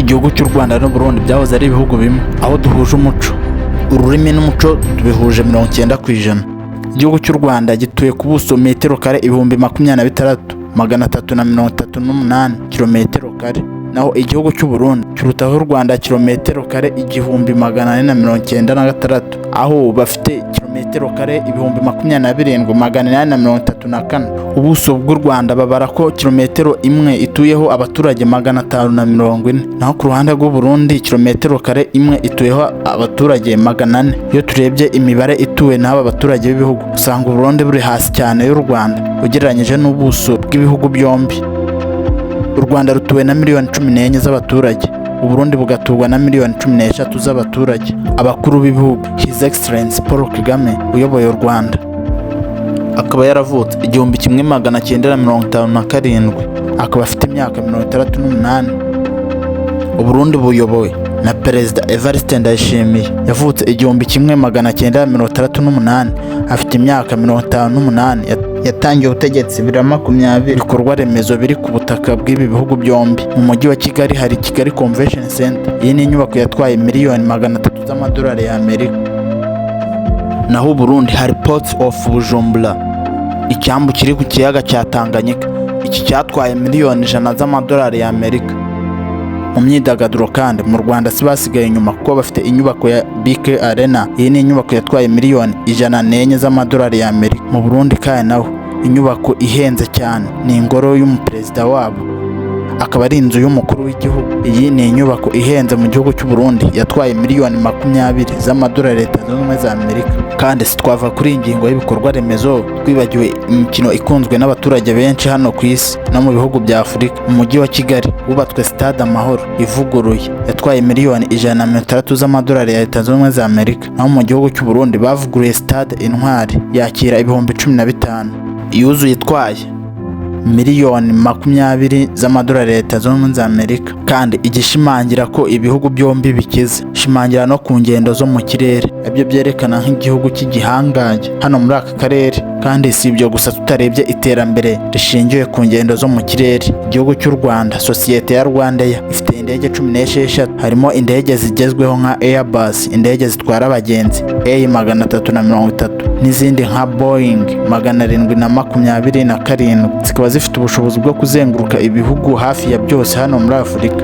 Igihugu cy'u Rwanda n'u Burundi byahoze ari ibihugu bimwe, aho duhuje umuco, ururimi n'umuco tubihuje 90%. Igihugu cy'u Rwanda gituye ku buso metero kare 26,338 kilometero kare, naho igihugu cy'u Burundi kirutaho u Rwanda kilometero kare 1,496, aho bafite kilometero kare 27,834. Ubuso bw'u Rwanda babara ko kilometero imwe ituyeho abaturage 540, naho ku ruhande rw'u Burundi kilometero kare imwe ituyeho abaturage 400. Iyo turebye imibare ituwe n'aba baturage b'ibihugu, usanga u Burundi buri hasi cyane y'u Rwanda ugereranyije n'ubuso bw'ibihugu byombi. U Rwanda rutuwe na miliyoni 14 z'abaturage, u Burundi bugaturwa na miliyoni 13 z'abaturage. Abakuru b'ibihugu, His Excellency Paul Kagame uyoboye u Rwanda, akaba yaravutse 1957, akaba afite imyaka 68. U Burundi buyobowe na Perezida Evariste Ndayishimiye, yavutse 1968, afite imyaka 58. Yatangiye ubutegetsi 2020. Ibikorwa remezo biri ku butaka bw'ibi bihugu byombi. Mu mujyi wa Kigali hari Kigali Convention Center. Iyi ni inyubako yatwaye miliyoni 300 z'amadolari y'Amerika. Naho Burundi hari Port of Bujumbura, icyambu kiri ku kiyaga cya Tanganyika. Iki cyatwaye miliyoni 100 z'amadolari y'Amerika. Mu myidagaduro kandi mu Rwanda si basigaye inyuma, kuko bafite inyubako ya BK Arena. Iyi ni inyubako yatwaye miliyoni 104 z'amadolari y'Amerika. Mu Burundi kandi naho inyubako ihenze cyane ni ingoro y'umuperezida wabo, akaba ari inzu y'umukuru w'igihugu. Iyi ni inyubako ihenze mu gihugu cy'u Burundi, yatwaye miliyoni 20 z'amadolari Leta Zunze Ubumwe za Amerika. Kandi sitwava kuri ingingo y'ibikorwa remezo twibagiwe imikino ikunzwe n'abaturage benshi hano ku isi no mu bihugu bya Afurika. Mu mujyi wa Kigali hubatswe Stade Amahoro ivuguruye, yatwaye miliyoni 160 z'amadolari ya Leta Zunze Ubumwe za Amerika. Naho mu gihugu cy'u Burundi bavuguruye Stade Intwari, yakira ibihumbi 15. Yuzuye itwaye miliyoni 20 z'amadolari Leta Zunze Ubumwe za Amerika. Kandi igishimangira ko ibihugu byombi bikize, shimangira no ku ngendo zo mu kirere, ibyo byerekana nk'igihugu cy'igihangange hano muri aka karere. Kandi si ibyo gusa, tutarebye iterambere rishingiye ku ngendo zo mu kirere, igihugu cy'u Rwanda, sosiyete ya Rwandair ifite indege 16, harimo indege zigezweho nka Airbus, indege zitwara abagenzi A330, n'izindi nka Boeing 727, zikaba zifite ubushobozi bwo kuzenguruka ibihugu hafi ya byose hano muri Afurika.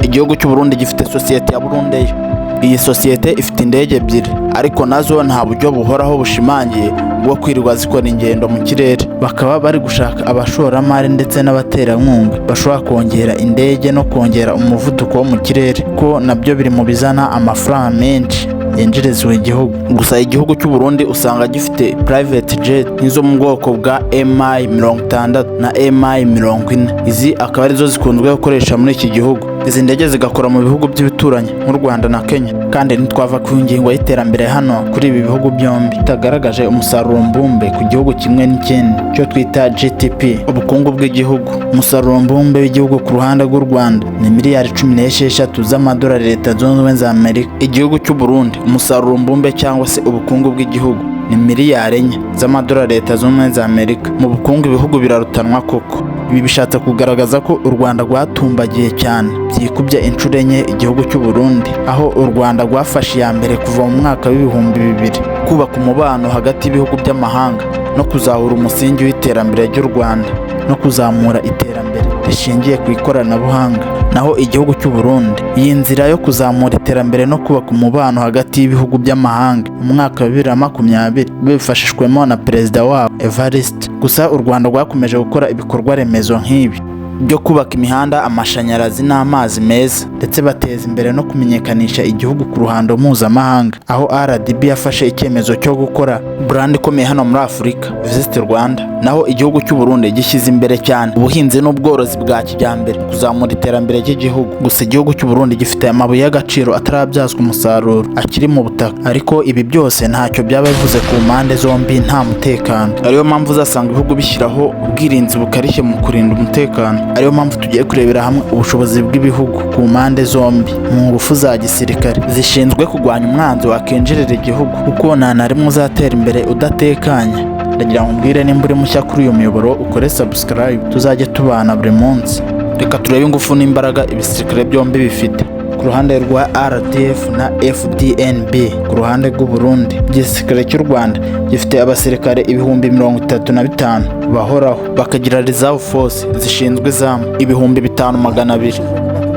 Igihugu cy'u Burundi gifite sosiyete ya Burundair. Iyi sosiyete ifite indege 2, ariko nazo nta buryo buhoraho bushimangiye bwo kwirirwa zikora ingendo mu kirere. Bakaba bari gushaka abashoramari ndetse n'abaterankunga bashobora kongera indege no kongera umuvuduko wo mu kirere, ko nabyo biri mu bizana amafaranga menshi yinjirizwa igihugu. Gusa igihugu cy'u Burundi usanga gifite private jet nk'izo mu bwoko bwa Mi-60 na Mi-40. Izi akaba arizo zikunzwe gukoresha muri iki gihugu. Izi ndege zigakora mu bihugu by'ibituranyi nk'u Rwanda na Kenya. Kandi ntitwava ku ngingo y'iterambere hano kuri ibi bihugu byombi bitagaragaje umusaruro mbumbe ku gihugu kimwe n'ikindi, cyo twita GDP, ubukungu bw'igihugu. Umusaruro mbumbe w'igihugu ku ruhande rw'u Rwanda ni miliyari 16 z'amadolari Leta Zunze Ubumwe za Amerika. Igihugu cy'u Burundi, umusaruro mbumbe cyangwa se ubukungu bw'igihugu ni miliyari 4 z'amadolari Leta Zunze Ubumwe za Amerika. Mu bukungu ibihugu birarutanwa koko. Ibi bishatse kugaragaza ko u Rwanda rwatumbagiye cyane, byikubye inshuro 4 igihugu cy'u Burundi, aho u Rwanda rwafashe iya mbere kuva mu mwaka w'ibihumbi 2000 kubaka umubano hagati y'ibihugu by'amahanga no kuzahura umusingi w'iterambere ry'u Rwanda no kuzamura iterambere rishingiye ku ikoranabuhanga. Naho igihugu cy'u Burundi, iyi nzira yo kuzamura iterambere no kubaka umubano hagati y'ibihugu by'amahanga mu mwaka wa 2020 bifashishwemo na perezida wabo Evariste. Gusa u Rwanda rwakomeje gukora ibikorwa remezo nk'ibi byo kubaka imihanda, amashanyarazi n'amazi meza, ndetse bateza imbere no kumenyekanisha igihugu ku ruhando mpuzamahanga, aho RDB yafashe icyemezo cyo gukora brand ikomeye hano muri Afurika, Visit Rwanda. Naho igihugu cy'u Burundi gishyize imbere cyane ubuhinzi n'ubworozi bwa kijyambere, kuzamura iterambere ry'igihugu. Gusa igihugu cy'u Burundi gifite amabuye y'agaciro atarabyazwa umusaruro akiri mu butaka, ariko ibi byose ntacyo byaba bivuze ku mpande zombi nta mutekano. Ariyo mpamvu uzasanga ibihugu bishyiraho ubwirinzi bukarishye mu kurinda umutekano. Ariyo mpamvu tugiye kurebera hamwe ubushobozi bw'ibihugu ku mpande zombi mu ngufu za gisirikare zishinzwe kurwanya umwanzi wakinjirira igihugu, kuko nta na rimwe uzatera imbere udatekanye. Ndagira ngo mbwire nimba uri mushya kuri uyu muyoboro ukore subscribe, tuzajye tubana buri munsi. Reka turebe ingufu n'imbaraga ibisirikare byombi bifite. Ku ruhande rwa RDF na FDNB, ku ruhande rw'u Burundi, igisirikare cy'u Rwanda gifite abasirikare 35,000 bahoraho, bakagira reserve force zishinzwe izamu 5,200.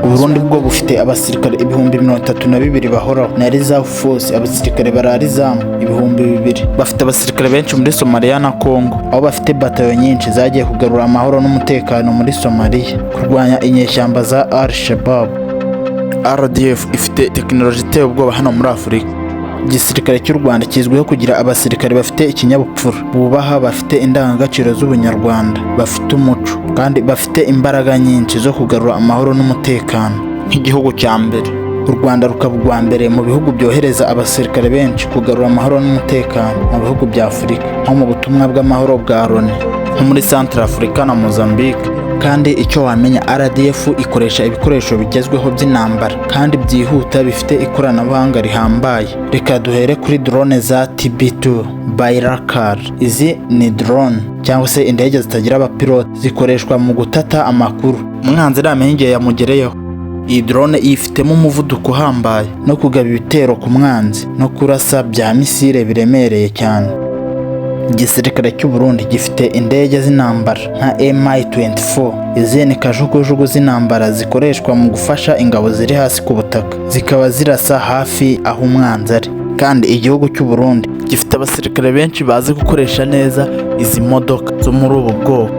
U Burundi bwo bufite abasirikare 32,000 bahoraho na reserve force abasirikare barara izamu 2,000. Bafite abasirikare benshi muri Somalia na Congo, aho bafite batayo nyinshi zagiye kugarura amahoro n'umutekano muri Somalia, kurwanya inyeshyamba za Al-Shabaab. RDF ifite tekinoloji iteye ubwoba hano muri Afurika. Igisirikare cy'u Rwanda kizwiho kugira abasirikare bafite ikinyabupfura, bubaha, bafite indangagaciro z'ubunyarwanda, bafite umuco, kandi bafite imbaraga nyinshi zo kugarura amahoro n'umutekano. Nk'igihugu cya mbere, u Rwanda rukaba urwa mbere mu bihugu byohereza abasirikare benshi kugarura amahoro n'umutekano mu bihugu bya Afurika, nko mu butumwa bw'amahoro bwa Loni, nko muri Centrafrica na Mozambique. Kandi icyo wamenya, RDF ikoresha ibikoresho bigezweho by'intambara kandi byihuta bifite ikoranabuhanga rihambaye. Reka duhere kuri drone za TB2 Bayraktar. Izi ni drone cyangwa se indege zitagira abapilote, zikoreshwa mu gutata amakuru umwanzi namenye igihe yamugereyeho. Iyi drone ifitemo umuvuduko uhambaye no kugaba ibitero ku mwanzi no kurasa bya misile biremereye cyane. Igisirikare cy'u Burundi gifite indege z'intambara nka Mi-24. Izi ni kajugujugu z'intambara zikoreshwa mu gufasha ingabo ziri hasi ku butaka, zikaba zirasa hafi aho umwanzi ari. Kandi igihugu cy'u Burundi gifite abasirikare benshi bazi gukoresha neza izi modoka zo muri ubu bwoko.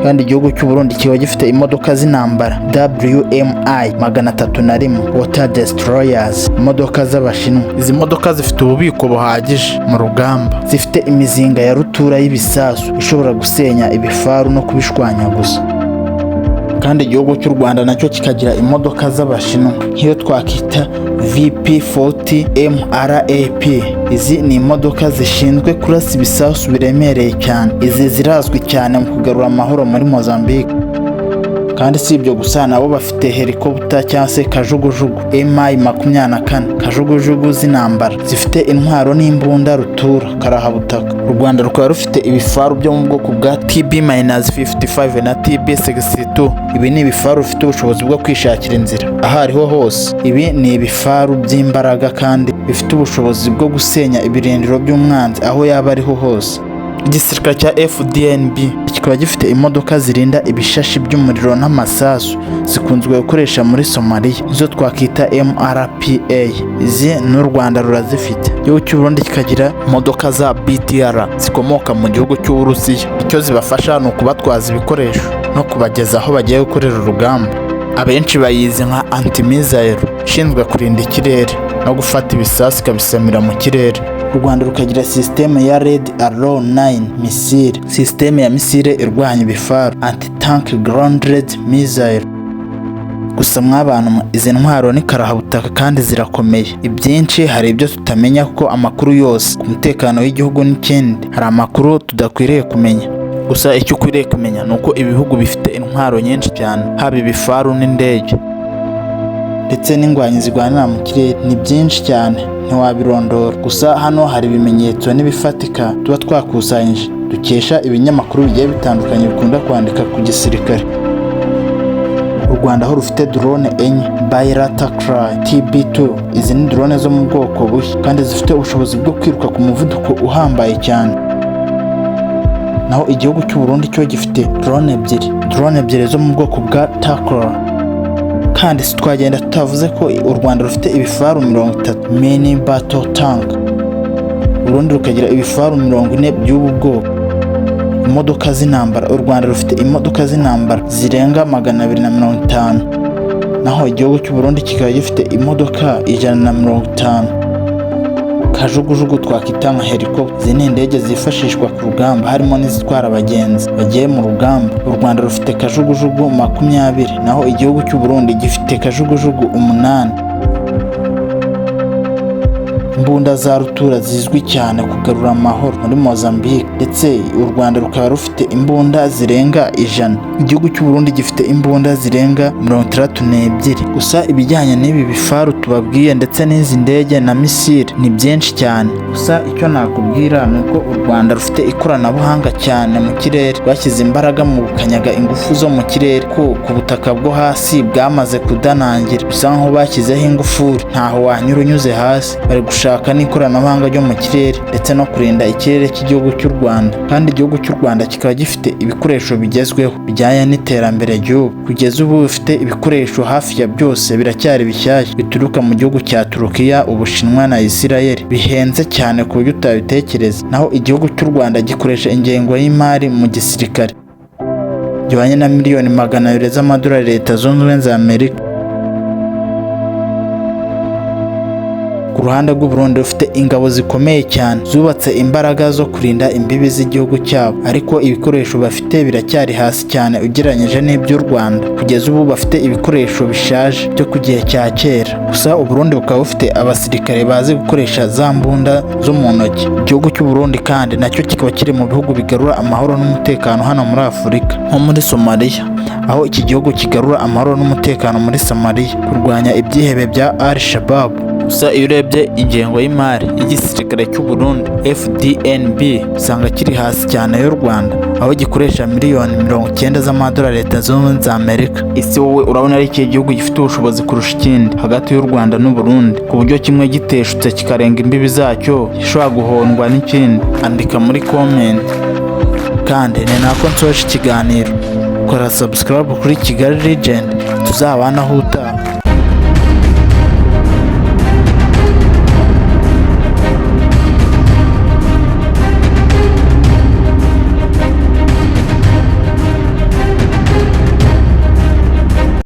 Kandi igihugu cy'u Burundi kiba gifite imodoka z'intambara WMI 301 Water Destroyers, imodoka z'Abashinwa. Izi modoka zifite ububiko buhagije mu rugamba, zifite imizinga ya rutura y'ibisasu ishobora gusenya ibifaru no kubishwanyaguza. Kandi igihugu cy'u Rwanda nacyo kikagira imodoka z'Abashinwa nk'iyo twakita VP40 MRAP. Izi ni imodoka zishinzwe kurasa ibisasu biremereye cyane. Izi zirazwi cyane mu kugarura amahoro muri Mozambique. Kandi si ibyo gusa, nabo bafite helicopter cyangwa se kajugujugu Mi-24, kajugujugu z'intambara zifite intwaro n'imbunda rutura karahabutaka. U Rwanda rukaba rufite ibifaru byo mu bwoko bwa TB-55 na TB-62. Ibi ni ibifaru bifite ubushobozi bwo kwishakira inzira aho ariho hose. Ibi ni ibifaru by'imbaraga kandi bifite ubushobozi bwo gusenya ibirindiro by'umwanzi aho yaba ariho hose. Igisirikare cya FDNB kikaba gifite imodoka zirinda ibishashi by'umuriro n'amasasu zikunzwe gukoresha muri Somalia, izo twakita MRPA. Izi n'u Rwanda rurazifite. Igihugu cy'u Burundi kikagira imodoka za BTR zikomoka mu gihugu cy'Uburusiya. Icyo zibafasha ni ukubatwaza ibikoresho no kubageza aho bagiye gukorera urugamba. Abenshi bayizi nka anti-missile, ishinzwe kurinda ikirere no gufata ibisasu ikabisamira mu kirere. U Rwanda rukagira systeme ya Red Arrow 9 missile, systeme ya misile irwanya ibifaru, anti-tank grounded missile. Gusa mw'abantu, izi ntwaro ni karahabutaka kandi zirakomeye. Ibyinshi hari ibyo tutamenya kuko amakuru yose ku mutekano w'igihugu n'ikindi hari amakuru tudakwiriye kumenya. Gusa icyo ukwiriye kumenya ni uko ibihugu bifite intwaro nyinshi cyane, haba ibifaru n'indege ndetse n'ingwanyi zirwanira mu kirere. Ni byinshi cyane ntiwabirondora. Gusa hano hari ibimenyetso n'ibifatika tuba twakusanyije dukesha ibinyamakuru bigiye bitandukanye bikunda kwandika ku gisirikare. U Rwanda aho rufite drone enye Bayraktar TB2. Izi ni drone zo mu bwoko bushya kandi zifite ubushobozi bwo kwiruka ku muvuduko uhambaye cyane. Naho igihugu cy'u Burundi cyo gifite drone ebyiri zo mu bwoko bwa Takra. Kandi twagenda tutavuze ko u Rwanda rufite ibifaru 30 mini battle tank. Burundi rukagira ibifaru 40 by'ubu bwoko. Imodoka z'intambara, u Rwanda rufite imodoka z'intambara zirenga 250. Naho igihugu cy'u Burundi kikaba gifite imodoka 150. Kajugujugu twakita nka helicopter. Izi ni indege zifashishwa ku rugamba, harimo n'izitwara abagenzi bagiye mu rugamba. U Rwanda rufite kajugujugu 20, naho igihugu cy'u Burundi gifite kajugujugu 8. imbunda za rutura zizwi cyane kugarura amahoro muri Mozambique, ndetse u Rwanda rukaba rufite imbunda zirenga 100. Igihugu cy'u Burundi gifite imbunda zirenga 62. Gusa ibijyanye n'ibi bifaru tubabwiye ndetse n'izi ndege na misile ni byinshi cyane. Gusa icyo nakubwira ni uko u Rwanda rufite ikoranabuhanga cyane mu kirere, rwashyize imbaraga mu gukanyaga ingufu zo mu kirere, ko ku butaka bwo hasi bwamaze kudanangira, bisa nkaho bashyizeho ingufuri ntaho wanyura unyuze hasi. Bari gushaka n'ikoranabuhanga ryo mu kirere ndetse no kurinda ikirere cy'igihugu cy'u Rwanda, kandi igihugu cy'u Rwanda kikaba gifite ibikoresho bigezweho bijyanye n'iterambere ry'ubu. Kugeza ubu bifite ibikoresho hafi ya byose biracyari bishyashya, bituruka mu gihugu cya Turukiya, Ubushinwa na Isirayeli, bihenze cyane ku buryo utabitekereza. Naho igihugu cy'u Rwanda gikoresha ingengo y'imari mu gisirikare gihwanye na miliyoni 200 z'amadolari Leta Zunze Ubumwe za Amerika. Ku ruhande rw'u Burundi rufite ingabo zikomeye cyane zubatse imbaraga zo kurinda imbibi z'igihugu cyabo, ariko ibikoresho bafite biracyari hasi cyane ugereranyije n'iby'u Rwanda. Kugeza ubu bafite ibikoresho bishaje byo ku gihe cya kera. Gusa u Burundi bukaba bufite abasirikare bazi gukoresha za mbunda zo mu ntoki. Igihugu cy'u Burundi kandi nacyo kikaba kiri mu bihugu bigarura amahoro n'umutekano hano muri Afurika, nko muri Somalia, aho iki gihugu kigarura amahoro n'umutekano muri Somalia, kurwanya ibyihebe bya Al-Shabaab. Gusa iyo urebye ingengo y'imari y'igisirikare cy'u Burundi FDNB usanga kiri hasi cyane y'u Rwanda, aho gikoresha miliyoni 90 z'amadolari Leta Zunze Ubumwe za Amerika. Ese wowe urabona ari ikihe gihugu gifite ubushobozi kurusha ikindi hagati y'u Rwanda n'u Burundi, ku buryo kimwe giteshutse kikarenga imbibi zacyo gishobora guhondwa n'ikindi? Andika muri comment. Kandi ni nako nsoje ikiganiro. Kora subscribe kuri Kigali Legend, tuzabanaho utaha.